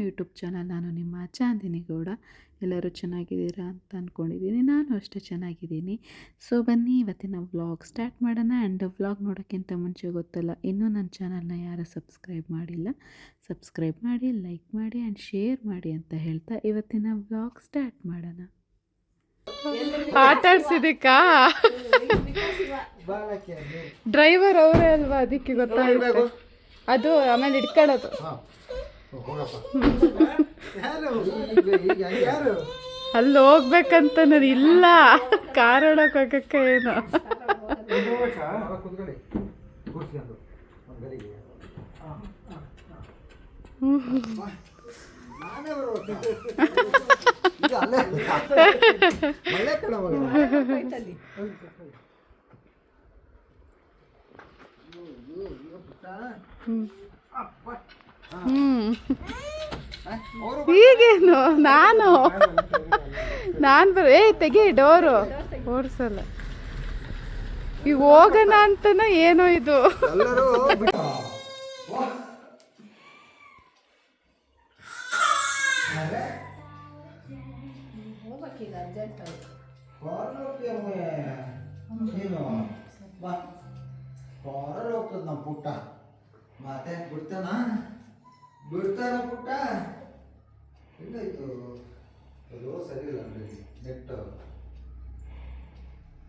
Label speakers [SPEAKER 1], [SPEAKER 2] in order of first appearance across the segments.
[SPEAKER 1] YouTube channel. ನಾನು ನಿಮ್ಮ ಚಾಂದಿನಿ ಗೌಡ. ಎಲ್ಲರೂ ಚೆನ್ನಾಗಿದ್ದೀರಾ ಅಂತ ಅಂದ್ಕೊಂಡಿದ್ದೀನಿ. ನಾನು ಅಷ್ಟೇ ಚೆನ್ನಾಗಿದ್ದೀನಿ. ಸೊ ಬನ್ನಿ ಇವತ್ತಿನ ವ್ಲಾಗ್ ಸ್ಟಾರ್ಟ್ ಮಾಡೋಣ. ಆ್ಯಂಡ್ ವ್ಲಾಗ್ ನೋಡೋಕ್ಕಿಂತ ಮುಂಚೆ ಗೊತ್ತಲ್ಲ, ಇನ್ನೂ ನನ್ನ ಚಾನಲ್ನ ಯಾರು ಸಬ್ಸ್ಕ್ರೈಬ್ ಮಾಡಿಲ್ಲ, ಸಬ್ಸ್ಕ್ರೈಬ್ ಮಾಡಿ, ಲೈಕ್ ಮಾಡಿ ಆ್ಯಂಡ್ ಶೇರ್ ಮಾಡಿ ಅಂತ ಹೇಳ್ತಾ ಇವತ್ತಿನ ವ್ಲಾಗ್ ಸ್ಟಾರ್ಟ್ ಮಾಡೋಣ. ಆಟ ಆಡ್ಸಿದಕ್ಕಾ ಡ್ರೈವರ್ ಅವರೇ ಅಲ್ವಾ, ಅದಕ್ಕೆ ಗೊತ್ತಾಗುತ್ತೆ. ಅದು ಆಮೇಲೆ ಇಟ್ಕೊಳ್ಳೋದು. ಅಲ್ಲಿ ಹೋಗ್ಬೇಕಂತ ನಾನು ಇಲ್ಲ, ಕಾರ್ ಹೊಡಕ್ ಹೋಗಕ್ಕೆ ಏನು. ಈಗೇನು ನಾನು ತೆಗಿ ಡೋರು ಓಡಿಸಲ್ಲ. ಈಗ ಹೋಗೋಣ ಅಂತನ ಏನೋ ಇದು.
[SPEAKER 2] ಹೋಗ್ತದ ನಮ್ಮ ಪುಟ್ಟ ಮಾತೆ ಬಿಡ್ತಾನ ಪುಟ್ಟ. ಎಲ್ಲಾಯ್ತು ಅದು ಸರಿ ಇಲ್ಲ ನೆಟ್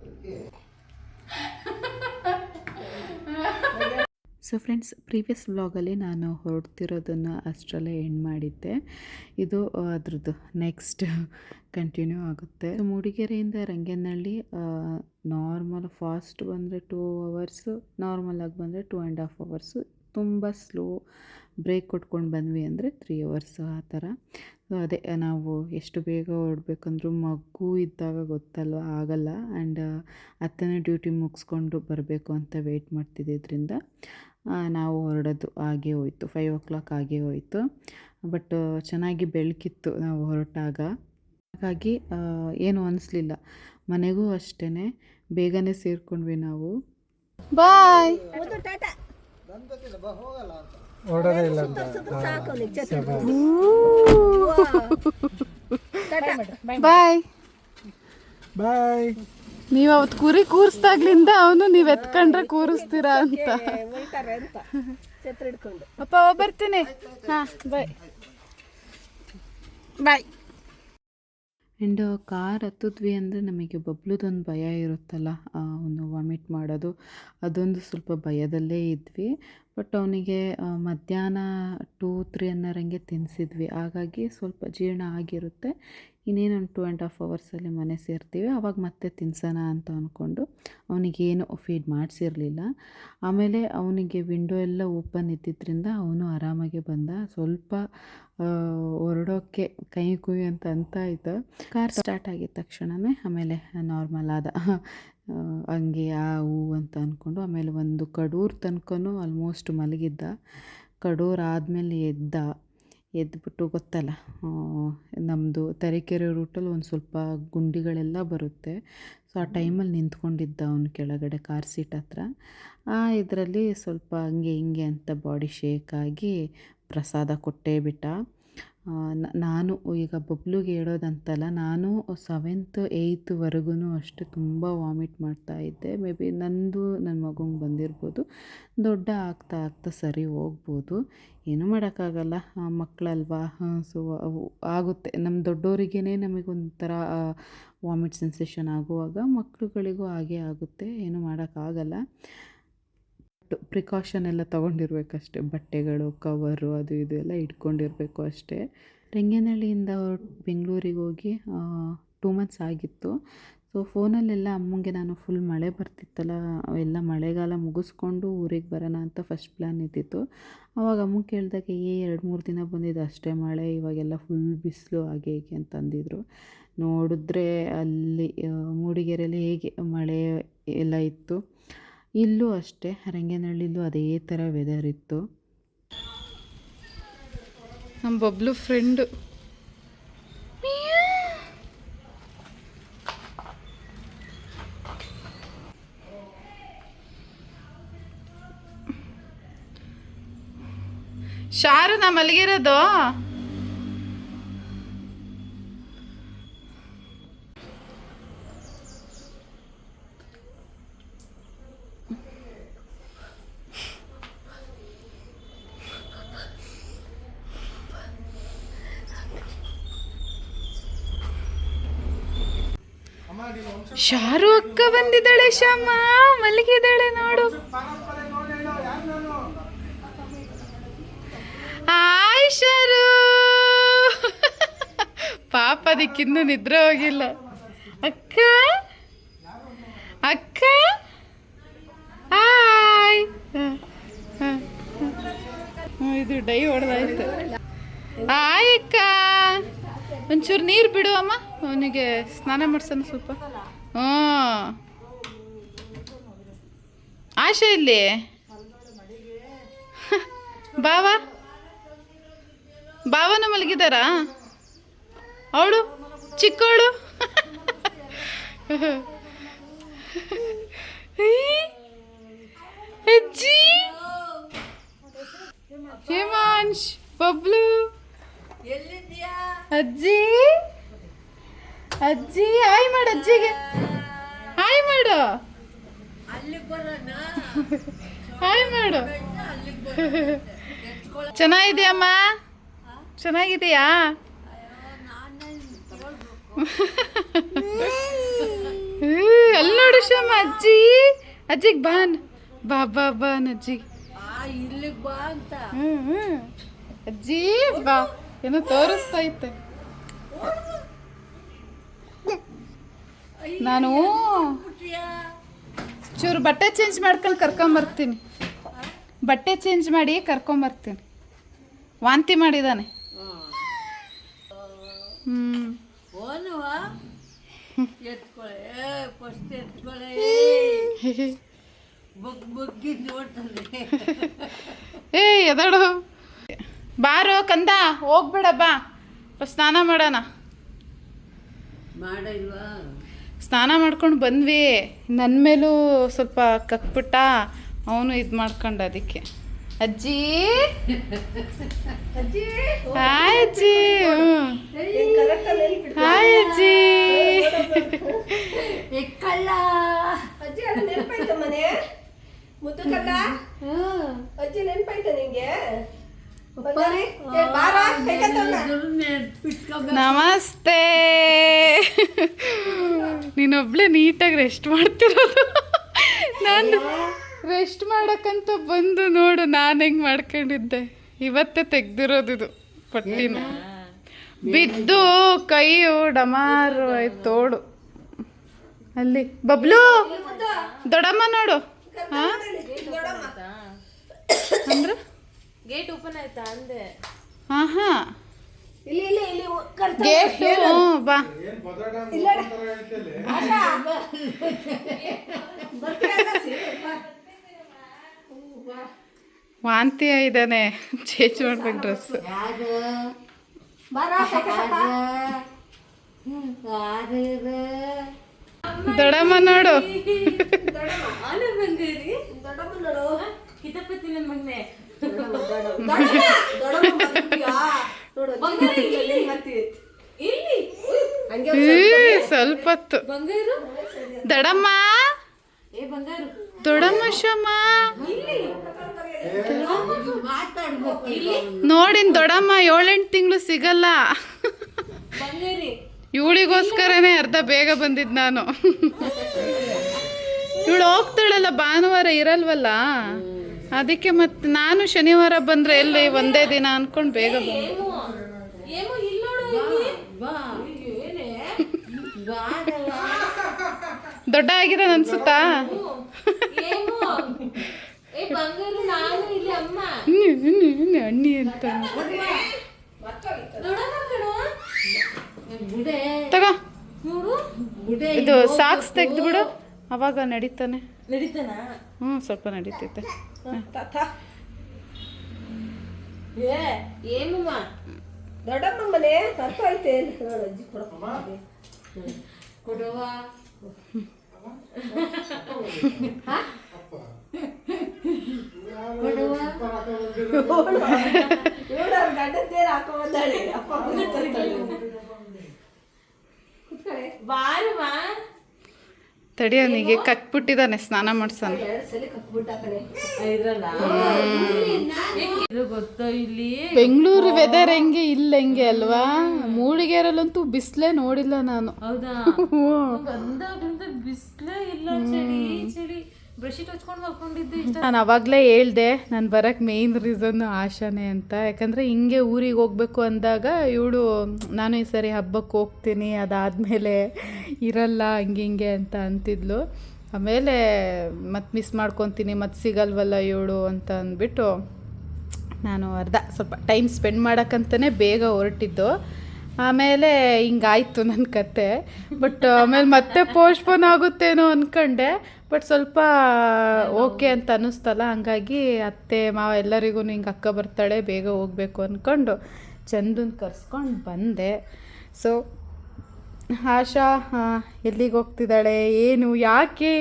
[SPEAKER 2] ಅದಕ್ಕೆ.
[SPEAKER 1] ಸೊ ಫ್ರೆಂಡ್ಸ್, ಪ್ರೀವಿಯಸ್ ವ್ಲಾಗಲ್ಲಿ ನಾನು ಹೊರಡ್ತಿರೋದನ್ನು ಅಷ್ಟರಲ್ಲೇ ಎಂಡ್ ಮಾಡಿದ್ದೆ. ಇದು ಅದ್ರದ್ದು ನೆಕ್ಸ್ಟ್ ಕಂಟಿನ್ಯೂ ಆಗುತ್ತೆ. ಮೂಡಿಗೆರೆಯಿಂದ ರಂಗನಹಳ್ಳಿ ನಾರ್ಮಲ್ ಫಾಸ್ಟ್ ಬಂದರೆ 2 hours, ನಾರ್ಮಲಾಗಿ ಬಂದರೆ 2.5 hours. ತುಂಬ ಸ್ಲೋ ಬ್ರೇಕ್ ಕೊಟ್ಕೊಂಡು ಬಂದ್ವಿ ಅಂದರೆ 3 hours ಆ ಥರ. ಸೊ ಅದೇ ನಾವು ಎಷ್ಟು ಬೇಗ ಹೊರಡ್ಬೇಕಂದ್ರೂ ಮಗು ಇದ್ದಾಗ ಗೊತ್ತಲ್ವ, ಆಗಲ್ಲ. ಆ್ಯಂಡ್ ಅತ್ತನೇ ಡ್ಯೂಟಿ ಮುಗಿಸ್ಕೊಂಡು ಬರಬೇಕು ಅಂತ ವೆಯ್ಟ್ ಮಾಡ್ತಿದ್ದರಿಂದ ನಾವು ಹೊರಡೋದು ಆಗೇ ಹೋಯ್ತು. 5 o'clock ಆಗೇ ಹೋಯಿತು. ಬಟ್ ಚೆನ್ನಾಗಿ ಬೆಳಕಿತ್ತು ನಾವು ಹೊರಟಾಗ, ಹಾಗಾಗಿ ಏನೂ ಅನಿಸ್ಲಿಲ್ಲ. ಮನೆಗೂ ಅಷ್ಟೇ ಬೇಗನೆ ಸೇರಿಕೊಂಡ್ವಿ ನಾವು. ಬಾಯ್. ಬಾಯ್
[SPEAKER 2] ಬಾಯ್.
[SPEAKER 1] ನೀವು ಅವತ್ತು ಕುರಿ ಕೂರಿಸ್ದಾಗ್ಲಿಂದ ಅವನು ನೀವು ಎತ್ಕೊಂಡ್ರೆ ಕೂರಿಸ್ತೀರಾ ಅಂತ. ಅಪ್ಪ ಬರ್ತೀನಿ. ಹಾಂ ಬಾಯ್ ಬಾಯ್. ಆ್ಯಂಡ್ ಕಾರ್ ಹತ್ತಿದ್ವಿ ಅಂದರೆ ನಮಗೆ ಬಬ್ಲುದೊಂದು ಭಯ ಇರುತ್ತಲ್ಲ, ಅವನು ವಾಮಿಟ್ ಮಾಡೋದು, ಅದೊಂದು ಸ್ವಲ್ಪ ಭಯದಲ್ಲೇ ಇದ್ವಿ. ಬಟ್ ಅವನಿಗೆ ಮಧ್ಯಾಹ್ನ 2-3 ಅನ್ನೋರಂಗೆ ತಿನ್ನಿಸಿದ್ವಿ, ಹಾಗಾಗಿ ಸ್ವಲ್ಪ ಜೀರ್ಣ ಆಗಿರುತ್ತೆ. ಇನ್ನೇನೊಂದು 2.5 hours ಮನೆ ಸೇರ್ತೀವಿ, ಆವಾಗ ಮತ್ತೆ ತಿನ್ಸೋಣ ಅಂತ ಅಂದ್ಕೊಂಡು ಅವನಿಗೇನು ಫೀಡ್ ಮಾಡಿಸಿರಲಿಲ್ಲ. ಆಮೇಲೆ ಅವನಿಗೆ ವಿಂಡೋ ಎಲ್ಲ ಓಪನ್ ಇದ್ದಿದ್ದರಿಂದ ಅವನು ಆರಾಮಾಗೆ ಬಂದ. ಸ್ವಲ್ಪ ಹೊರಡೋಕ್ಕೆ ಕೈ ಕುಯ್ ಅಂತ ಇತ್ತು. ಕಾರ್ ಸ್ಟಾರ್ಟ್ ಆಗಿದ ತಕ್ಷಣವೇ ಆಮೇಲೆ ನಾರ್ಮಲ್ ಆದ. ಹಂಗೆ ಹೂ ಅಂತ ಅಂದ್ಕೊಂಡು ಆಮೇಲೆ ಒಂದು ಕಡೂರು ತನಕನೂ ಆಲ್ಮೋಸ್ಟ್ ಮಲಗಿದ್ದ. ಕಡೂರು ಆದಮೇಲೆ ಎದ್ಬಿಟ್ಟು ಗೊತ್ತಲ್ಲ, ನಮ್ಮದು ತರೀಕೆರೆ ರೂಟಲ್ಲಿ ಒಂದು ಸ್ವಲ್ಪ ಗುಂಡಿಗಳೆಲ್ಲ ಬರುತ್ತೆ. ಸೊ ಆ ಟೈಮಲ್ಲಿ ನಿಂತ್ಕೊಂಡಿದ್ದ ಅವನು ಕೆಳಗಡೆ ಕಾರ್ ಸೀಟ್ ಹತ್ರ. ಇದರಲ್ಲಿ ಸ್ವಲ್ಪ ಹಂಗೆ ಹಿಂಗೆ ಅಂತ ಬಾಡಿ ಶೇಕ್ ಆಗಿ ಪ್ರಸಾದ ಕೊಟ್ಟೇ ಬಿಟ್ಟ. ನಾನು ಈಗ ಬಬ್ಲುಗೆ ಹೇಳೋದಂತಲ್ಲ, ನಾನು 7th 8thವರೆಗೂ ಅಷ್ಟೇ ತುಂಬ ವಾಮಿಟ್ ಮಾಡ್ತಾಯಿದ್ದೆ. ಮೇ ಬಿ ನನ್ನ ಮಗುಂಗೆ ಬಂದಿರ್ಬೋದು. ದೊಡ್ಡ ಆಗ್ತಾ ಸರಿ ಹೋಗ್ಬೋದು, ಏನೂ ಮಾಡೋಕ್ಕಾಗಲ್ಲ, ಮಕ್ಕಳಲ್ವಾ. ಸೊ ಆಗುತ್ತೆ. ನಮ್ಮ ದೊಡ್ಡವರಿಗೇ ನಮಗೊಂಥರ ವಾಮಿಟ್ ಸೆನ್ಸೇಷನ್ ಆಗುವಾಗ ಮಕ್ಕಳುಗಳಿಗೂ ಹಾಗೇ ಆಗುತ್ತೆ, ಏನೂ ಮಾಡೋಕ್ಕಾಗಲ್ಲ. ಪ್ರಿಕಾಷನ್ ಎಲ್ಲ ತೊಗೊಂಡಿರ್ಬೇಕಷ್ಟೆ, ಬಟ್ಟೆಗಳು, ಕವರು, ಅದು ಇದು ಎಲ್ಲ ಇಟ್ಕೊಂಡಿರಬೇಕು ಅಷ್ಟೇ. ರಂಗನಹಳ್ಳಿಯಿಂದ ಬೆಂಗಳೂರಿಗೆ ಹೋಗಿ 2 months ಆಗಿತ್ತು. ಸೊ ಫೋನಲ್ಲೆಲ್ಲ ಅಮ್ಮಂಗೆ ನಾನು ಫುಲ್ ಮಳೆ ಬರ್ತಿತ್ತಲ್ಲ, ಎಲ್ಲ ಮಳೆಗಾಲ ಮುಗಿಸ್ಕೊಂಡು ಊರಿಗೆ ಬರೋಣ ಅಂತ ಫಸ್ಟ್ ಪ್ಲ್ಯಾನ್ ಇದ್ದಿತ್ತು. ಆವಾಗ ಅಮ್ಮ ಕೇಳಿದಾಗ 2-3 ದಿನ ಬಂದಿದ್ದು ಅಷ್ಟೇ ಮಳೆ, ಇವಾಗೆಲ್ಲ ಫುಲ್ ಬಿಸಿಲು ಹಾಗೆ ಹೀಗೆ ಅಂತಂದಿದ್ರು. ನೋಡಿದ್ರೆ ಅಲ್ಲಿ ಮೂಡಿಗೆರೆಯಲ್ಲಿ ಹೇಗೆ ಮಳೆ ಎಲ್ಲ ಇತ್ತು, ಇಲ್ಲೂ ಅಷ್ಟೇ ರಂಗನಹಳ್ಳಿಲೂ ಅದೇ ಥರ ವೆದರ್ ಇತ್ತು. ನಮ್ಮ ಬಬ್ಲು ಫ್ರೆಂಡು ಶಾರು ನಾ ಮಲಗಿರೋದು. ಶಾರು ಅಕ್ಕ ಬಂದಿದ್ದಾಳೆ, ಶ್ಯಾಮ ಮಲಗಿದ್ದಾಳೆ ನೋಡು. ಹಾಯ್ ಶಾರು. ಪಾಪ ಅದಕ್ಕಿನ್ನೂ ನಿದ್ರೆ ಹೋಗಿಲ್ಲ. ಅಕ್ಕ ಅಕ್ಕ ಹಾಯ್. ಇದು ಡೈ ಹೊಡೆದಾಯ್ತು. ಹಾಯ್ ಅಕ್ಕ. ಒಂಚೂರು ನೀರು ಬಿಡು ಅಮ್ಮ, ಅವನಿಗೆ ಸ್ನಾನ ಮಾಡ್ಸೋಣ ಸ್ವಲ್ಪ. ಹ್ಞೂ ಆಶಾ ಇಲ್ಲಿ ಬಾವಾ, ಬಾವನ ಮಲಗಿದಾರಾ? ಅವಳು ಚಿಕ್ಕವಳು. ಅಜ್ಜಿ ಹೇಮಾಂಶ್ ಬಬ್ಲು. ಅಜ್ಜಿ ಅಜ್ಜಿ ಹಾಯ್ ಮಾಡು, ಅಜ್ಜಿಗೆ ಹಾಯ್ ಮಾಡು, ಹಾಯ್ ಮಾಡು. ಚೆನ್ನಾಗಿದೆಯಮ್ಮ? ಚೆನ್ನಾಗಿದೆಯಾ? ಅಲ್ಲಿ ನೋಡು ಶ್ಯಾಮ, ಅಜ್ಜಿ ಅಜ್ಜಿಗೆ ಬಾನ್, ಬಾ ಬಾ ಬಾನ್ ಅಜ್ಜಿಗೆ. ಅಜ್ಜಿ ಬಾ, ಏನೋ ತೋರಿಸ್ತಾ ಇತ್ತೆ. ನಾನು ಚೂರು ಬಟ್ಟೆ ಚೇಂಜ್ ಮಾಡ್ಕೊಂಡು ಕರ್ಕೊಂಬರ್ತೀನಿ. ಬಟ್ಟೆ ಚೇಂಜ್ ಮಾಡಿ ಕರ್ಕೊಂಬರ್ತೀನಿ. ವಾಂತಿ ಮಾಡಿದ್ದಾನೆ. ಏ ಎದಾಡು ಬಾರೋ ಕಂದ, ಹೋಗ್ಬೇಡ ಬಾ, ಸ್ನಾನ ಮಾಡೋಣ. ಸ್ನಾನ ಮಾಡ್ಕೊಂಡು ಬಂದ್ವಿ. ನನ್ನ ಮೇಲೂ ಸ್ವಲ್ಪ ಕಕ್ಬಿಟ್ಟ ಅವನು ಇದು ಮಾಡ್ಕೊಂಡ. ಅದಕ್ಕೆ ಅಜ್ಜಿ ಹಾಯ್ ಅಜ್ಜಿ. ಹಾಯ್ ಅಜ್ಜಿ.
[SPEAKER 3] ಅಜ್ಜಿ ನೆನ್ಪಾಯ್ತ ನಿಂಗೆ?
[SPEAKER 1] ನಮಸ್ತೆ. ನೀನೊಬ್ಳೆ ನೀಟಾಗಿ ರೆಸ್ಟ್ ಮಾಡ್ತಿರೋದು. ನಾನು ರೆಸ್ಟ್ ಮಾಡೋಕ್ಕಂತ ಬಂದು ನೋಡು ನಾನು ಹೆಂಗೆ ಮಾಡ್ಕೊಂಡಿದ್ದೆ. ಇವತ್ತೇ ತೆಗ್ದಿರೋದು ಇದು ಪಟ್ಟಿನ. ಬಿದ್ದು ಕೈಯು ಡಮಾರು ಆಯ್ತು ತೋಡು. ಅಲ್ಲಿ ಬಬ್ಲು ದೊಡ್ಡಮ್ಮ ನೋಡು. ಹಾಂ ಅಂದ್ರೆ
[SPEAKER 3] ಗೇಟ್ ಓಪನ್ ಆಯ್ತಾ ಅಂದೆ.
[SPEAKER 1] ಹಾಂ ಹಾಂ
[SPEAKER 3] ಇಲ್ಲಿ ಇಲ್ಲಿ ಇಲ್ಲಿ
[SPEAKER 1] ಗೇಟ್. ಹ್ಞೂ ಬಾ. ವಾಂತಿ ಇದ್ದಾನೆ, ಚೇಂಜ್ ಮಾಡ್ಬೇಕು ಡ್ರೆಸ್. ದೊಡ್ಡಮ್ಮ ನೋಡು. ಸ್ವಲ್ಪ ಹೊತ್ತು ದೊಡ್ಡಮ್ಮ, ದೊಡ್ಡಮ್ಮ ಶಮ್ಮ ನೋಡಿನ್ ದೊಡ್ಡಮ್ಮ 7-8 ತಿಂಗಳು ಸಿಗಲ್ಲ. ಇವಳಿಗೋಸ್ಕರನೇ ಅರ್ಧ ಬೇಗ ಬಂದಿದ್ದು ನಾನು. ಇವಳು ಹೋಗ್ತಾಳಲ್ಲ, ಭಾನುವಾರ ಇರಲ್ವಲ್ಲ, ಅದಕ್ಕೆ ಮತ್ತೆ ನಾನು ಶನಿವಾರ ಬಂದರೆ ಎಲ್ಲಿ ಒಂದೇ ದಿನ ಅಂದ್ಕೊಂಡು ಬೇಗ ಬಂದೆ. ದೊಡ್ಡ ಆಗಿದೆ ಅನ್ಸುತ್ತಾ? ಅಣ್ಣಿ ಅಂತ ತಗೋ. ಇದು ಸಾಕ್ಸ್ ತೆಗ್ದು ಬಿಡು, ಅವಾಗ ನಡೀತಾನೆ. ಹ್ಞೂ ಸ್ವಲ್ಪ ನಡೀತೈತೆ.
[SPEAKER 3] ದೊಡ್ಡಮ್ಮ ಮನೆ ಕರ್ತೈತೆ ಕೊಡುವ. ಗಡ್ಡದ್ದೇನು ಹಾಕೋ ಬಂದಾಳೆ. ಅಪ್ಪ
[SPEAKER 4] ಬಾರಮ್ಮ.
[SPEAKER 1] ತಡಿ ಅವನಿಗೆ ಕಟ್ಬಿಟ್ಟಿದ್ದಾನೆ, ಸ್ನಾನ ಮಾಡ್ಸೋಣ.
[SPEAKER 3] ಎರಡು ಸಲ ಕಟ್ಬಿಟ್ಟ ಕಡೆ
[SPEAKER 4] ಇದ್ರಲ್ಲ ಇದು ಗೊತ್ತೋ ಇಲ್ಲಿ
[SPEAKER 1] ಬೆಂಗಳೂರು ವೆದರ್ ಹೆಂಗೆ ಇಲ್ಲ ಹೆಂಗೆ ಅಲ್ವಾ? ಮೂಡಿಗೆರಲ್ಲಂತೂ ಬಿಸಿಲೇ ನೋಡಿಲ್ಲ ನಾನು.
[SPEAKER 4] ಹೌದಾ ಬಂದಾಗ್ಲಿಂದ ಬಿಸ್ಲೇ ಇಲ್ಲ, ಚಳಿ ಚಳಿ. ಬ್ರಷೀಟ್ ಹಚ್ಕೊಂಡು ಮಲ್ಕೊಂಡಿದ್ದೆ.
[SPEAKER 1] ನಾನು ಅವಾಗಲೇ ಹೇಳ್ದೆ ನಾನು ಬರೋಕ್ಕೆ ಮೇಯ್ನ್ ರೀಸನ್ನು ಆಶಾನೇ ಅಂತ. ಯಾಕಂದರೆ ಹಿಂಗೆ ಊರಿಗೆ ಹೋಗ್ಬೇಕು ಅಂದಾಗ ಇವಳು ನಾನು ಈ ಸರಿ ಹಬ್ಬಕ್ಕೆ ಹೋಗ್ತೀನಿ, ಅದಾದಮೇಲೆ ಇರಲ್ಲ ಹಿಂಗೆ ಅಂತ ಅಂತಿದ್ಲು. ಆಮೇಲೆ ಮತ್ತೆ ಮಿಸ್ ಮಾಡ್ಕೊತೀನಿ, ಮತ್ತೆ ಸಿಗಲ್ವಲ್ಲ ಇವಳು ಅಂತ ಅಂದ್ಬಿಟ್ಟು ನಾನು ಸ್ವಲ್ಪ ಟೈಮ್ ಸ್ಪೆಂಡ್ ಮಾಡೋಕ್ಕಂತಲೇ ಬೇಗ ಹೊರಟಿದ್ದು. ಆಮೇಲೆ ಹಿಂಗಾಯ್ತು ನನ್ನ ಕತೆ. ಬಟ್ ಆಮೇಲೆ ಮತ್ತೆ ಪೋಸ್ಟ್ಪೋನ್ ಆಗುತ್ತೇನೋ ಅಂದ್ಕೊಂಡೆ. ಬಟ್ ಸ್ವಲ್ಪ ಓಕೆ ಅಂತ ಅನ್ನಿಸ್ತಲ್ಲ, ಹಂಗಾಗಿ ಅತ್ತೆ ಮಾವ ಎಲ್ಲರಿಗೂ ಹಿಂಗೆ ಅಕ್ಕ ಬರ್ತಾಳೆ ಬೇಗ ಹೋಗಬೇಕು ಅಂದ್ಕೊಂಡು ಚಂದನ್ ಕರ್ಸ್ಕೊಂಡು ಬಂದೆ. ಸೊ ಆಶಾ ಎಲ್ಲಿಗೆ ಹೋಗ್ತಿದ್ದಾಳೆ ಏನು ಯಾಕೆ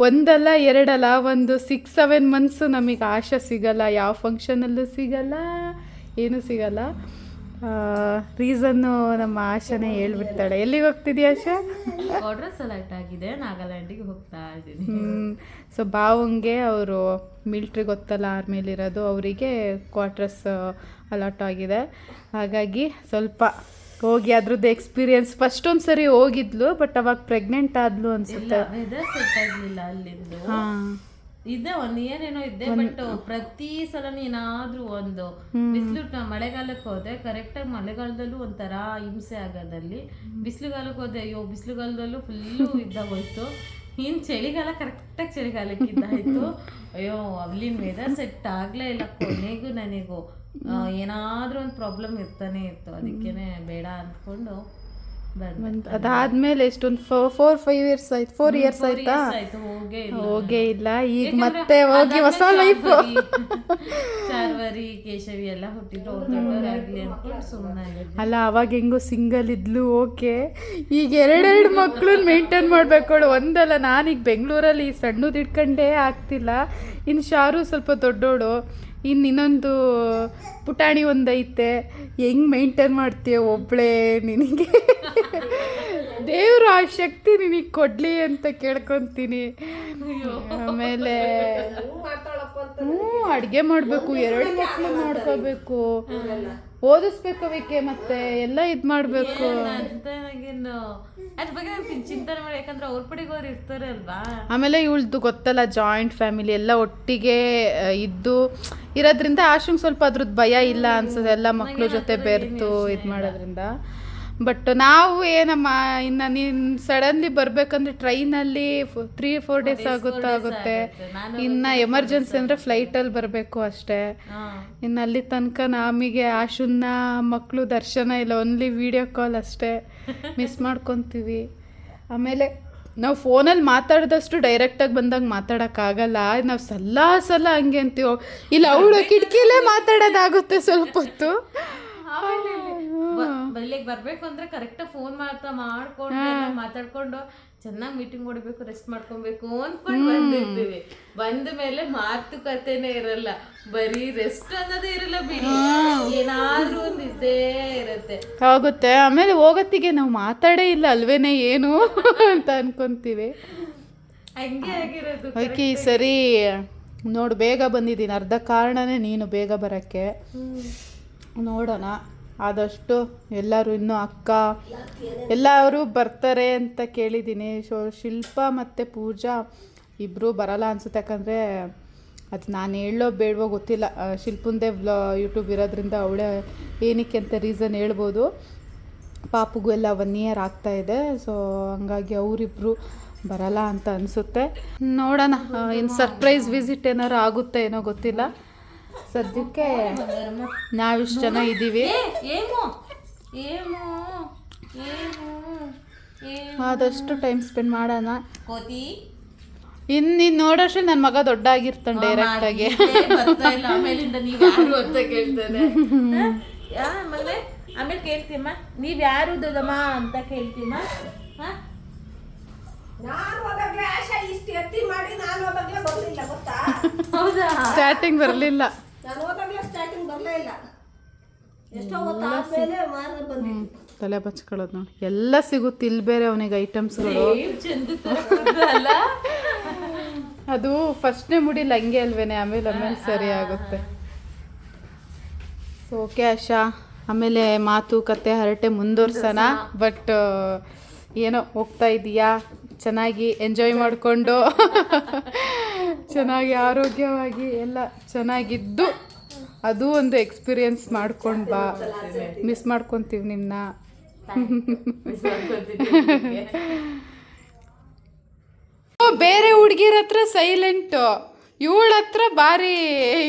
[SPEAKER 1] ಒಂದಲ್ಲ ಎರಡಲ್ಲ ಒಂದು 6-7 ಮಂತ್ಸು ನಮಗೆ ಆಶಾ ಸಿಗಲ್ಲ, ಯಾವ ಫಂಕ್ಷನಲ್ಲೂ ಸಿಗಲ್ಲ, ಏನೂ ಸಿಗಲ್ಲ. ರೀಸನ್ನು ನಮ್ಮ ಆಶಾನೇ ಹೇಳ್ಬಿಡ್ತಾಳೆ. ಎಲ್ಲಿಗೆ ಹೋಗ್ತಿದ್ದೀಯ ಆಶಾ?
[SPEAKER 4] ಆರ್ಡರ್ ಸೆಲೆಕ್ಟ್ ಆಗಿದೆ, ನಾಗಾಲ್ಯಾಂಡಿಗೆ ಹೋಗ್ತಾ ಇದ್ದೀನಿ.
[SPEAKER 1] ಸೊ ಬಾವಂಗೆ ಅವರು ಮಿಲ್ಟ್ರಿ ಗೊತ್ತಲ್ಲ, ಆರ್ಮಿಲಿರೋದು, ಅವರಿಗೆ ಕ್ವಾರ್ಟರ್ಸ್ ಅಲಾಟ್ ಆಗಿದೆ. ಹಾಗಾಗಿ ಸ್ವಲ್ಪ ಹೋಗಿ ಅದ್ರದ್ದು ಎಕ್ಸ್ಪೀರಿಯನ್ಸ್ ಫಸ್ಟ್ ಒಂದು ಸರಿ ಹೋಗಿದ್ಲು, ಬಟ್ ಅವಾಗ ಪ್ರೆಗ್ನೆಂಟ್ ಆದ್ಲು ಅನ್ಸುತ್ತೆ.
[SPEAKER 4] ವೆದರ್ ಸೆಟ್ ಆಗಲಿಲ್ಲ ಅಲ್ಲಿಂದು.
[SPEAKER 1] ಹಾಂ
[SPEAKER 4] ಇದ್ದೆ 1 year ಏನೋ ಇದ್ದೆ. ಬಟ್ ಪ್ರತಿ ಸಲ ಏನಾದ್ರೂ ಒಂದು ಬಿಸಿಲು ಮಳೆಗಾಲಕ್ಕೆ ಹೋದೆ, ಕರೆಕ್ಟಾಗಿ ಮಳೆಗಾಲದಲ್ಲೂ ಒಂಥರ ಹಿಂಸೆ ಆಗೋದಲ್ಲಿ. ಬಿಸಿಲುಗಾಲಕ್ಕೆ ಹೋದೆ, ಅಯ್ಯೋ ಬಿಸಿಲುಗಾಲದಲ್ಲೂ ಫುಲ್ಲು ಇದ್ದಾಗೋಯ್ತು. ಇನ್ನು ಚಳಿಗಾಲ ಕರೆಕ್ಟಾಗಿ ಚಳಿಗಾಲಕ್ಕೆ ಇದ್ದಾಯ್ತು. ಅಯ್ಯೋ ಅಲ್ಲಿನ ವೆದರ್ ಸೆಟ್ ಆಗಲೇ ಇಲ್ಲ. ಕೊನೆಗೂ ನನಗೂ ಏನಾದರೂ ಒಂದು ಪ್ರಾಬ್ಲಮ್ ಇರ್ತಾನೆ ಇತ್ತು. ಅದಕ್ಕೇನೆ ಬೇಡ ಅಂದ್ಕೊಂಡು
[SPEAKER 1] ಅದಾದ್ಮೇಲೆ ಎಷ್ಟೊಂದು 4-5 years ಆಯ್ತು, 4 years ಆಯ್ತಾ? ಹೋಗೇ ಇಲ್ಲ. ಈಗ ಮತ್ತೆ ಹೋಗಿ ಹೊಸ ಲೈಫ್.
[SPEAKER 4] ಚಾರ್ವರಿ ಕೇಶವಿ ಎಲ್ಲ ಹುಟ್ಟಿದ್ರು, ಅವ್ರು ದೊಡ್ಡವರಾಗ್ಲಿ ಅಂದ್ಕೊಂಡು ಸುಮ್ಮನೆ.
[SPEAKER 1] ಅಲ್ಲ ಅವಾಗ ಹೆಂಗೋ ಸಿಂಗಲ್ ಇದ್ಲು, ಓಕೆ. ಈಗ 2 ಮಕ್ಳನ್ನ ಮೇಂಟೈನ್ ಮಾಡ್ಬೇಕಳು, ಒಂದಲ್ಲ. ನಾನೀಗ ಬೆಂಗಳೂರಲ್ಲಿ ಸಣ್ಣದು ಇಟ್ಕೊಂಡೇ ಆಗ್ತಿಲ್ಲ. ಇನ್ನು ಶಾರು ಸ್ವಲ್ಪ ದೊಡ್ಡೋಳು, ಇನ್ನೊಂದು ಪುಟಾಣಿ ಒಂದೈತೆ. ಹೆಂಗೆ ಮೇಂಟೈನ್ ಮಾಡ್ತೀಯ ಒಬ್ಬಳೇ? ನಿನಗೆ ದೇವರು ಆ ಶಕ್ತಿ ನಿನಗೆ ಕೊಡಲಿ ಅಂತ ಕೇಳ್ಕೊತೀನಿ. ಆಮೇಲೆ ಅಡುಗೆ ಮಾಡಬೇಕು, 2 ಮಕ್ಕಳು ಮಾಡ್ಕೋಬೇಕು, ಓದಿಸ್ಬೇಕು ಅವಕ್ಕೆ, ಮತ್ತೆ ಎಲ್ಲ ಇದು ಮಾಡಬೇಕು.
[SPEAKER 4] ಅದ್ರ ಬಗ್ಗೆ ನಾನು ಚಿಂತನೆ ಮಾಡಿ, ಯಾಕಂದ್ರೆ ಅವ್ರ ಪಡೆಗೆ ಅವ್ರು ಇರ್ತಾರೆ ಅಲ್ವಾ.
[SPEAKER 1] ಆಮೇಲೆ ಇವಳ್ದು ಗೊತ್ತಲ್ಲ, ಜಾಯಿಂಟ್ ಫ್ಯಾಮಿಲಿ ಎಲ್ಲ ಒಟ್ಟಿಗೆ ಇದ್ದು ಇರೋದ್ರಿಂದ ಆಶಂಗೆ ಸ್ವಲ್ಪ ಅದ್ರದ್ದು ಭಯ ಇಲ್ಲ ಅನ್ಸೋದು, ಎಲ್ಲ ಮಕ್ಕಳ ಜೊತೆ ಬೆರೆತು ಇದು ಮಾಡೋದ್ರಿಂದ. ಬಟ್ ನಾವು ಏನಮ್ಮ ಇನ್ನು ನೀನು ಸಡನ್ಲಿ ಬರಬೇಕಂದ್ರೆ ಟ್ರೈನಲ್ಲಿ 3-4 days ಆಗುತ್ತೆ. ಇನ್ನು ಎಮರ್ಜೆನ್ಸಿ ಅಂದರೆ ಫ್ಲೈಟಲ್ಲಿ ಬರಬೇಕು ಅಷ್ಟೇ. ಇನ್ನು ಅಲ್ಲಿ ತನಕ ನಮಗೆ ಆಶುನ್ನ ಮಕ್ಕಳು ದರ್ಶನ ಇಲ್ಲ, ಓನ್ಲಿ ವಿಡಿಯೋ ಕಾಲ್ ಅಷ್ಟೇ. ಮಿಸ್ ಮಾಡ್ಕೊತೀವಿ. ಆಮೇಲೆ ನಾವು ಫೋನಲ್ಲಿ ಮಾತಾಡಿದಷ್ಟು ಡೈರೆಕ್ಟಾಗಿ ಬಂದಾಗ ಮಾತಾಡೋಕ್ಕಾಗಲ್ಲ. ನಾವು ಸಲ ಹಂಗೆ ಅಂತೀವಿ. ಇಲ್ಲ ಅವಳು ಕಿಟಕಿಲೇ ಮಾತಾಡೋದಾಗುತ್ತೆ ಸ್ವಲ್ಪ ಹೊತ್ತು.
[SPEAKER 4] ಇಲ್ಲಿಗೆ ಬರ್ಬೇಕು ಅಂದ್ರೆ ಕರೆಕ್ಟಾಗಿ ಫೋನ್ ಮಾಡ್ಕೊಂಡು ಮಾತಾಡ್ಕೊಂಡು ಚೆನ್ನಾಗಿ ಮೀಟಿಂಗ್ ಹೊಡಿಬೇಕು, ರೆಸ್ಟ್ ಮಾಡ್ಕೊಬೇಕು ಅಂದ್ಕೊಂಡು ಬಂದಿರ್ತೀವಿ. ಬಂದ ಮೇಲೆ ಮಾತುಕತೆನೇ ಇರಲ್ಲ, ಬರೀ ರೆಸ್ಟ್ ಅನ್ನೋದೇ ಇರಲ್ಲ ಬಿಡಿ, ಏನಾದ್ರೂ ಒಂದು ಇದ್ದೇ ಇರುತ್ತೆ
[SPEAKER 1] ಆಗುತ್ತೆ. ಆಮೇಲೆ ಹೋಗತ್ತಿಗೆ ನಾವು ಮಾತಾಡೇ ಇಲ್ಲ ಅಲ್ವೇನೆ ಏನು ಅಂತ ಅನ್ಕೊಂತೀವಿ.
[SPEAKER 4] ಹಂಗೆ ಆಗಿರೋದು.
[SPEAKER 1] ಅದಕ್ಕೆ ಈ ಸರಿ ನೋಡು ಬೇಗ ಬಂದಿದ್ದೀನಿ, ಅರ್ಧ ಕಾರಣನೇ ನೀನು ಬೇಗ ಬರೋಕ್ಕೆ. ನೋಡೋಣ, ಆದಷ್ಟು ಎಲ್ಲರೂ ಇನ್ನೂ ಅಕ್ಕ ಎಲ್ಲರೂ ಬರ್ತಾರೆ ಅಂತ ಕೇಳಿದ್ದೀನಿ. ಶಿಲ್ಪ ಮತ್ತು ಪೂಜಾ ಇಬ್ಬರು ಬರಲ್ಲ ಅನ್ಸುತ್ತೆ. ಯಾಕಂದರೆ ಅದು ನಾನು ಹೇಳೋ ಬೇಡವೋ ಗೊತ್ತಿಲ್ಲ. ಶಿಲ್ಪಂದೇ ಯೂಟ್ಯೂಬ್ ಇರೋದ್ರಿಂದ ಅವಳೇ ಏನಕ್ಕೆ ಅಂತ ರೀಸನ್ ಹೇಳ್ಬೋದು. ಪಾಪುಗೂ ಎಲ್ಲ 1 year ಆಗ್ತಾಯಿದೆ. ಸೊ ಹಂಗಾಗಿ ಅವರಿಬ್ಬರು ಬರಲ್ಲ ಅಂತ ಅನಿಸುತ್ತೆ. ನೋಡೋಣ, ಇನ್ನು ಸರ್ಪ್ರೈಸ್ ವಿಸಿಟ್ ಏನಾರು ಆಗುತ್ತೆ ಏನೋ ಗೊತ್ತಿಲ್ಲ. ಸದ್ಯಕ್ಕೆ ನಾವಿಷ್ಟು ಜನ ಇದ್ದೀವಿ. ಆದಷ್ಟು ಟೈಮ್ ಸ್ಪೆಂಡ್ ಮಾಡೋಣ. ಇನ್ನು ನೋಡೋಷ್ಟು ನನ್ನ ಮಗ ದೊಡ್ಡ ಆಗಿರ್ತಾನೆ ಡೈರೆಕ್ಟಾಗಿ.
[SPEAKER 4] ಆಮೇಲೆ ಕೇಳ್ತೀಮ್ಮ, ನೀವ್ ಯಾರು ದೊಡ್ಡಮ್ಮ ಅಂತ ಕೇಳ್ತೀಮ್ಮ.
[SPEAKER 1] ಸ್ಟಾರ್ಟಿಂಗ್ ಬರಲಿಲ್ಲ.
[SPEAKER 3] ನಾನು ಹೋದಾಗಲೇ ಸ್ಟಾರ್ಟಿಂಗ್ ಬರಲೇ ಇಲ್ಲ. ಎಷ್ಟೋ ಹೊತ್ತಾದ್ಮೇಲೆ ಬಂದಿತ್ತು.
[SPEAKER 1] ತಲೆ ಬಚ್ಕೊಳ್ಳೋದು ನೋಡಿ, ಎಲ್ಲ ಸಿಗುತ್ತೆ ಇಲ್ಲಿ ಬೇರೆ ಅವನಿಗೆ ಐಟಮ್ಸ್ಗಳು.
[SPEAKER 4] ಚಂದ ಅಲ್ಲ
[SPEAKER 1] ಅದು ಫಸ್ಟ್ನೇ ಮುಡಿಲಿ ಹಂಗೆ ಅಲ್ವೇನೆ, ಆಮೇಲೆ ಸರಿ ಆಗುತ್ತೆ. ಸೊ ಓಕೆ ಆಶಾ, ಆಮೇಲೆ ಮಾತುಕತೆ ಹರಟೆ ಮುಂದುವರ್ಸೋಣ. ಬಟ್ ಏನೋ ಹೋಗ್ತಾ ಇದೀಯಾ, ಚೆನ್ನಾಗಿ ಎಂಜಾಯ್ ಮಾಡಿಕೊಂಡು ಚೆನ್ನಾಗಿ ಆರೋಗ್ಯವಾಗಿ ಎಲ್ಲ ಚೆನ್ನಾಗಿದ್ದು ಅದು ಒಂದು ಎಕ್ಸ್ಪೀರಿಯನ್ಸ್ ಮಾಡ್ಕೊಂಡು ಬಾ. ಮಿಸ್ ಮಾಡ್ಕೊತೀವಿ ನಿಮ್ಮನ್ನ. ಬೇರೆ ಹುಡುಗಿರ ಹತ್ರ ಸೈಲೆಂಟು, ಇವಳ ಹತ್ರ ಭಾರಿ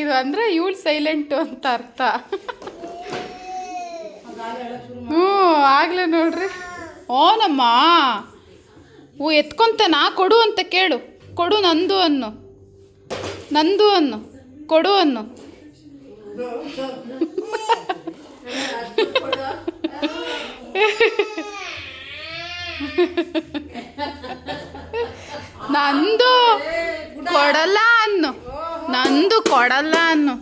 [SPEAKER 1] ಇದು, ಅಂದರೆ ಇವಳು ಸೈಲೆಂಟು ಅಂತ ಅರ್ಥ. ಹ್ಞೂ ಆಗಲೇ ನೋಡ್ರಿ. ಓನಮ್ಮ ಎತ್ಕೊಂತನಾ, ಕೊಡು ಅಂತ ಕೇಳು, ಕೊಡು ನಂದು ಅನ್ನು, ನಂದು ಅನ್ನು, ಕೊಡು ಅನ್ನು. ನಂದು ಕೊಡಲ್ಲ ಅನ್ನು, ನಂದು ಕೊಡಲ್ಲ ಅನ್ನು.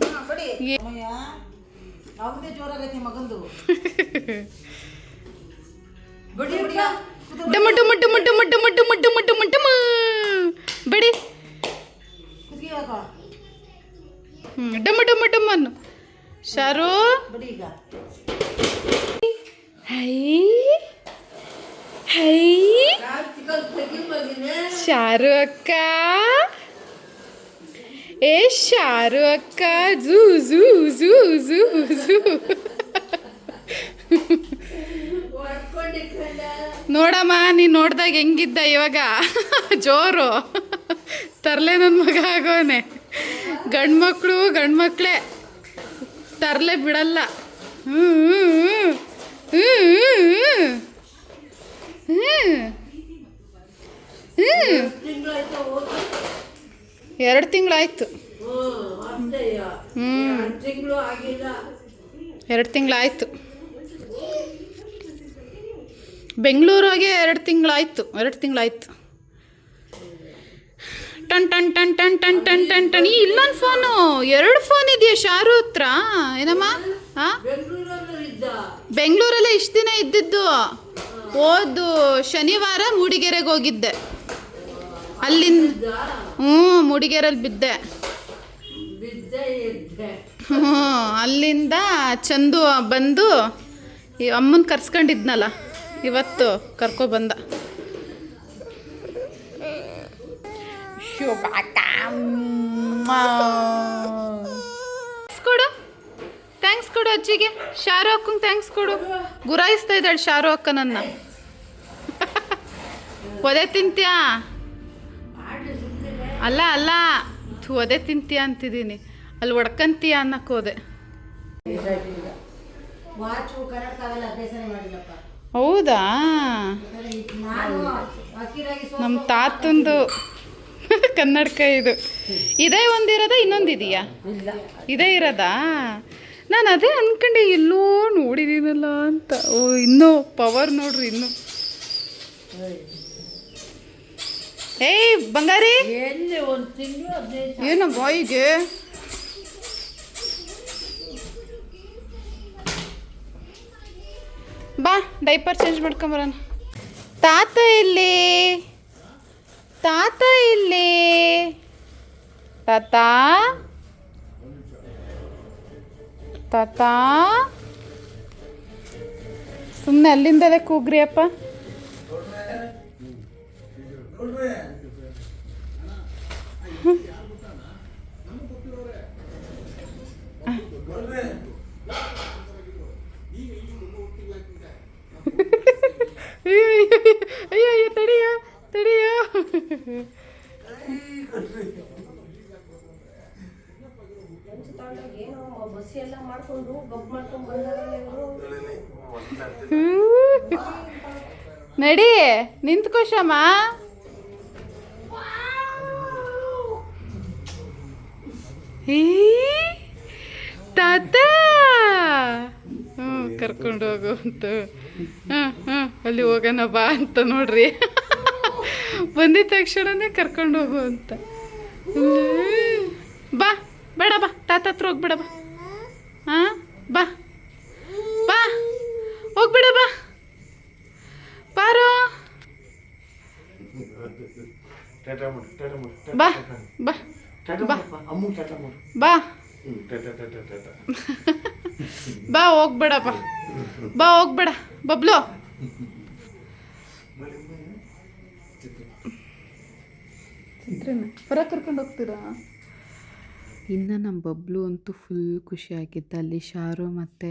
[SPEAKER 1] ಡಮ ಡಮ ಡಮ ಡಮ ಡಮ ಡಮ ಡಮ ಡಮ ಡಮ ಬಡಿ. ಡಮ ಡಮ ಡಮ ಅನ್ನು. ಶಾರು ಹೈ ಹೈ ಶಾರು ಅಕ್ಕ, ಏ ಶಾರು ಅಕ್ಕ, zoo zoo zoo zoo zoo. ನೋಡಮ್ಮ, ನೀನು ನೋಡ್ದಾಗ ಹೆಂಗಿದ್ದ ಇವಾಗ ಜೋರು. ತರಲೆ ನನ್ನ ಮಗ ಆಗೋನೆ. ಗಂಡ್ಮಕ್ಳು ಗಂಡ್ಮಕ್ಳೇ, ತರಲೆ ಬಿಡಲ್ಲ. ಹ್ಞೂ ಹ್ಞೂ ಹ್ಞೂ 2 ತಿಂಗಳಾಯ್ತು. 2 ತಿಂಗಳಾಯ್ತು. ಬೆಂಗಳೂರಿಗೆ 2 ತಿಂಗಳಾಯ್ತು. 2 ತಿಂಗಳಾಯ್ತು. Ton ton ton ton ton ton ton ton. ಇಲ್ಲೊಂದು ಫೋನು, 2 ಫೋನ್ ಇದೆಯಾ ಶಾರು ಹತ್ರ? ಏನಮ್ಮ? ಹಾಂ, ಬೆಂಗಳೂರಲ್ಲೇ ಇಷ್ಟು ದಿನ ಇದ್ದಿದ್ದು. ಹೋದು ಶನಿವಾರ ಮೂಡಿಗೆರೆಗೆ ಹೋಗಿದ್ದೆ. ಅಲ್ಲಿಂದ ಮೂಡಿಗೆರೆಯಲ್ಲಿ ಬಿದ್ದೆ. ಅಲ್ಲಿಂದ ಚಂದು ಬಂದು ಈ ಅಮ್ಮನ ಕರ್ಸ್ಕೊಂಡಿದ್ನಲ್ಲ, ಇವತ್ತು ಕರ್ಕೊಬಂದ. ಕೊಡು, ಥ್ಯಾಂಕ್ಸ್ ಕೊಡು ಅಜ್ಜಿಗೆ. ಶಾರು ಅಕ್ಕಂಗೆ ಥ್ಯಾಂಕ್ಸ್ ಕೊಡು. ಗುರಾಯಿಸ್ತಾ ಇದ್ದಾಳೆ ಶಾರು ಅಕ್ಕ ನನ್ನ. ಒದೆ ತಿಂತ್ಯಾ? ಅಲ್ಲ ಅಲ್ಲ, ಒದೆ ತಿಂತೀಯ ಅಂತಿದ್ದೀನಿ, ಅಲ್ಲಿ ಹೊಡ್ಕಂತೀಯ ಅನ್ನಕ್ಕೆ ಹೋದೆ. ಹೌದಾ? ನಮ್ಮ ತಾತಂದು ಕನ್ನಡಕ ಇದು. ಇದೇ ಒಂದಿರೋದ, ಇನ್ನೊಂದಿದೆಯಾ? ಇದೇ ಇರೋದಾ? ನಾನು ಅದೇ ಅಂದ್ಕೊಂಡೆ, ಎಲ್ಲೋ ನೋಡಿದ್ದೀನಲ್ಲ ಅಂತ. ಓ, ಇನ್ನೂ ಪವರ್ ನೋಡ್ರಿ ಇನ್ನೂ. ಏಯ್ ಬಂಗಾರಿ, ಏನು ಬಾಯಿಗೆ? ಬಾ, ಡೈಪರ್ ಚೇಂಜ್ ಮಾಡ್ಕೊಂಬರೋಣ. ತಾತ ಇಲ್ಲಿ, ತಾತ ಇಲ್ಲಿ, ತಾತ ತಾತ. ಸುಮ್ಮನೆ ಅಲ್ಲಿಂದಲೇ ಕೂಗ್ರಿ ಅಪ್ಪ. ಅಯ್ಯೋ ತಡಿಯೋ ತಡಿಯೋ. ನಡಿ ನಿಂತ್ಕೋಶಮ್ಮ. ತಾತ ಕರ್ಕೊಂಡು ಹೋಗು ಅಂತ. ಅಲ್ಲಿ ಹೋಗೋಣ ಬಾ ಅಂತ ನೋಡ್ರಿ. ಬಂದಿದ ತಕ್ಷಣನೇ ಕರ್ಕೊಂಡು ಹೋಗು ಅಂತ. ಬಾ, ಬೇಡ ಬಾ, ತಾತ ಹತ್ರ ಹೋಗ್ಬೇಡ ಬಾ. ಹಾಂ, ಬಾ ಬಾ, ಹೋಗ್ಬೇಡ ಬಾ. ಬಾರೋ
[SPEAKER 2] ಟಾಟಾ ಮಾಡು ಟಾಟಾ ಮಾಡು
[SPEAKER 1] ಬಾ ಬಾ
[SPEAKER 2] ಟಾಟಾ ಮಾಡಪ್ಪ ಅಮ್ಮ ಟಾಟಾ ಮಾಡು
[SPEAKER 1] ಬಾ
[SPEAKER 2] ಟಾಟಾ ಟಾಟಾ ಟಾಟಾ
[SPEAKER 1] ಬಾ ಹೋಗ್ಬೇಡಪ್ಪ ಬಾ ಹೋಗ್ಬೇಡ ಬಬ್ಲು ಹೊರ ಕರ್ಕೊಂಡು ಹೋಗ್ತೀರಾ. ಇನ್ನು ನಮ್ಮ ಬಬ್ಲು ಅಂತೂ ಫುಲ್ ಖುಷಿಯಾಗಿದ್ದ. ಅಲ್ಲಿ ಶಾರು ಮತ್ತು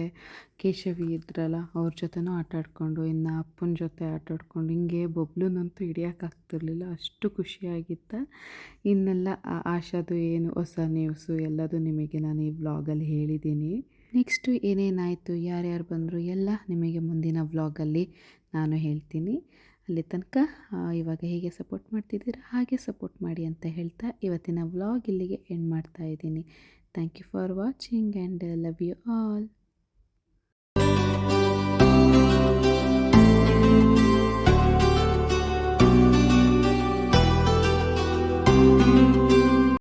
[SPEAKER 1] ಕೇಶವಿ ಇದ್ರಲ್ಲ ಅವ್ರ ಜೊತೆನೂ ಆಟಾಡಿಕೊಂಡು ಇನ್ನು ಅಪ್ಪನ ಜೊತೆ ಆಟಾಡ್ಕೊಂಡು ಹಿಂಗೆ ಬಬ್ಲುನಂತೂ ಹಿಡಿಯೋಕ್ಕಾಗ್ತಿರ್ಲಿಲ್ಲ, ಅಷ್ಟು ಖುಷಿಯಾಗಿದ್ದ. ಇನ್ನೆಲ್ಲ ಆಶಾದು ಏನು ಹೊಸ ನ್ಯೂಸು ಎಲ್ಲದು ನಿಮಗೆ ನಾನು ಈ ವ್ಲಾಗಲ್ಲಿ ಹೇಳಿದ್ದೀನಿ. ನೆಕ್ಸ್ಟು ಏನೇನಾಯಿತು ಯಾರ್ಯಾರು ಬಂದರು ಎಲ್ಲ ನಿಮಗೆ ಮುಂದಿನ ವ್ಲಾಗಲ್ಲಿ ನಾನು ಹೇಳ್ತೀನಿ. ಅಲ್ಲಿ ತನಕ ಇವಾಗ ಹೇಗೆ ಸಪೋರ್ಟ್ ಮಾಡ್ತಿದ್ದೀರಾ ಹಾಗೆ ಸಪೋರ್ಟ್ ಮಾಡಿ ಅಂತ ಹೇಳ್ತಾ ಇವತ್ತಿನ ವ್ಲಾಗ್ ಇಲ್ಲಿಗೆ ಎಂಡ್ ಮಾಡ್ತಾ ಇದ್ದೀನಿ. Thank you for watching and love you all.